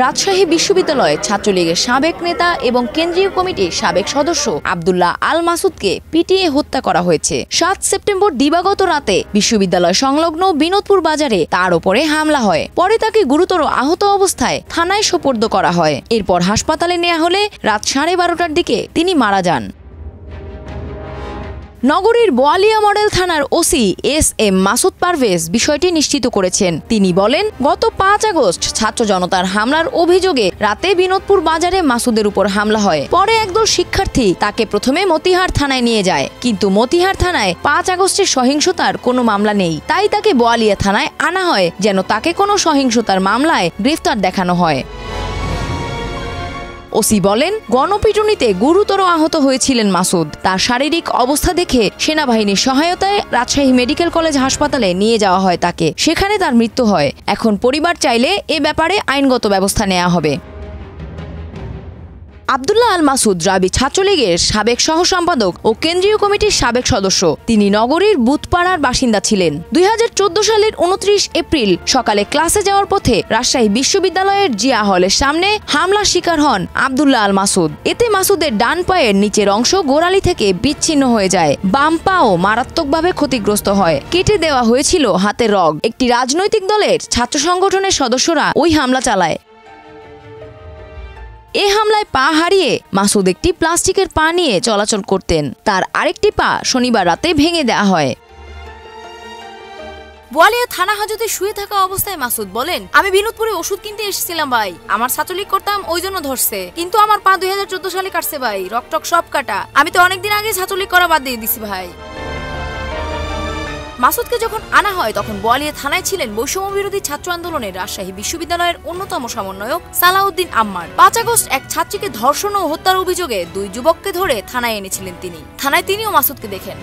রাজশাহী বিশ্ববিদ্যালয়ে ছাত্রলীগের সাবেক নেতা এবং কেন্দ্রীয় কমিটির সাবেক সদস্য আব্দুল্লাহ আল মাসুদকে পিটিয়ে হত্যা করা হয়েছে। ৭ সেপ্টেম্বর দিবাগত রাতে বিশ্ববিদ্যালয় সংলগ্ন বিনোদপুর বাজারে তার উপরে হামলা হয়। পরে তাকে গুরুতর আহত অবস্থায় থানায় সোপর্দ করা হয়। এরপর হাসপাতালে নেওয়া হলে রাত 12:30টার দিকে তিনি মারা যান। নগরীর বোয়ালিয়া মডেল থানার ওসি এস.এম. মাসুদ পারভেজ বিষয়টি নিশ্চিত করেছেন। তিনি বলেন, গত ৫ আগস্ট ছাত্র জনতার হামলার অভিযোগে রাতে বিনোদপুর বাজারে মাসুদের উপর হামলা হয়। পরে একদল শিক্ষার্থী তাকে প্রথমে মতিহার থানায় নিয়ে যায়, কিন্তু মতিহার থানায় ৫ আগস্টের সহিংসতার কোনো মামলা নেই। তাই তাকে বোয়ালিয়া থানায় আনা হয় যেন তাকে কোনো সহিংসতার মামলায় গ্রেফতার দেখানো হয়। ওসি বলেন, গণপিটুনিতে গুরুতর আহত হয়েছিলেন মাসুদ। তার শারীরিক অবস্থা দেখে সেনাবাহিনীর সহায়তায় রাজশাহী মেডিকেল কলেজ হাসপাতালে নিয়ে যাওয়া হয় তাকে। সেখানে তার মৃত্যু হয়। এখন পরিবার চাইলে এ ব্যাপারে আইনগত ব্যবস্থা নেওয়া হবে। আব্দুল্লাহ আল মাসুদ রাবি ছাত্রলীগের সাবেক সহ সম্পাদক ও কেন্দ্রীয় কমিটির সাবেক সদস্য। তিনি নগরীর বুথপাড়ার বাসিন্দা ছিলেন। ২০১৪ সালের ২৯ এপ্রিল সকালে ক্লাসে যাওয়ার পথে রাজশাহী বিশ্ববিদ্যালয়ের জিয়া হলের সামনে হামলার শিকার হন আব্দুল্লাহ আল মাসুদ। এতে মাসুদের ডান পায়ের নিচের অংশ গোড়ালি থেকে বিচ্ছিন্ন হয়ে যায়। বাম পাও মারাত্মকভাবে ক্ষতিগ্রস্ত হয়। কেটে দেওয়া হয়েছিল হাতের রগ। একটি রাজনৈতিক দলের ছাত্র সংগঠনের সদস্যরা ওই হামলা চালায়। এ হামলায় পা হারিয়ে মাসুদ একটি প্লাস্টিকের পা নিয়ে চলাচল করতেন। তার আরেকটি পা শনিবার রাতে ভেঙে দেওয়া হয়। বোয়ালিয়া থানা হাজতে শুয়ে থাকা অবস্থায় মাসুদ বলেন, আমি বিনোদপুরে ওষুধ কিনতে এসেছিলাম ভাই। আমার ছাত্রলীগ করতাম, ওই জন্য ধরছে। কিন্তু আমার পা ২০১৪ সালে কাটছে ভাই, রক্টক সব কাটা। আমি তো অনেকদিন আগে ছাত্রলীগ করা বাদ দিয়ে দিছি ভাই। মাসুদকে যখন আনা হয় তখন বোয়ালিয়া থানায় ছিলেন বৈষম্য বিরোধী ছাত্র আন্দোলনের রাজশাহী বিশ্ববিদ্যালয়ের অন্যতম সমন্বয়ক সালাউদ্দিন আম্মার। ৫ আগস্ট এক ছাত্রীকে ধর্ষণ ও হত্যার অভিযোগে ২ যুবককে ধরে থানায় এনেছিলেন তিনি। থানায় তিনিও মাসুদকে দেখেন।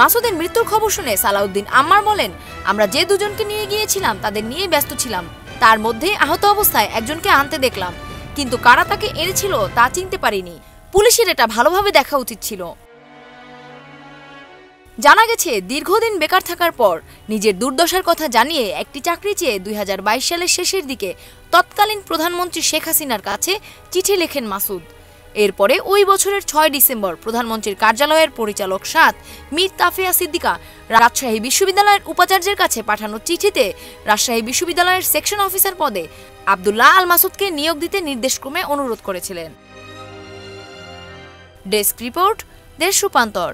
মাসুদের মৃত্যুর খবর শুনে সালাউদ্দিন আম্মার বলেন, আমরা যে দুজনকে নিয়ে গিয়েছিলাম তাদের নিয়ে ব্যস্ত ছিলাম। তার মধ্যে আহত অবস্থায় একজনকে আনতে দেখলাম, কিন্তু কারা তাকে এনেছিল তা চিনতে পারিনি। পুলিশের এটা ভালোভাবে দেখা উচিত ছিল। জানা গেছে, দীর্ঘদিন বেকার থাকার পর নিজের দুর্দশার কথা জানিয়ে একটি চাকরি চেয়ে ২০২২ সালের শেষের দিকে তৎকালীন প্রধানমন্ত্রী শেখ হাসিনার কাছে চিঠি লেখেন মাসুদ। এরপরে ওই বছরের ৬ ডিসেম্বর প্রধানমন্ত্রীর কার্যালয়ের পরিচালক ৭ মীর তাফিয়া সিদ্দিকা রাজশাহী বিশ্ববিদ্যালয়ের উপাচার্যের কাছে পাঠানো চিঠিতে রাজশাহী বিশ্ববিদ্যালয়ের সেকশন অফিসার পদে আব্দুল্লাহ আল মাসুদকে নিয়োগ দিতে নির্দেশক্রমে অনুরোধ করেছিলেন। ডেস্ক রিপোর্ট, দেশ রূপান্তর।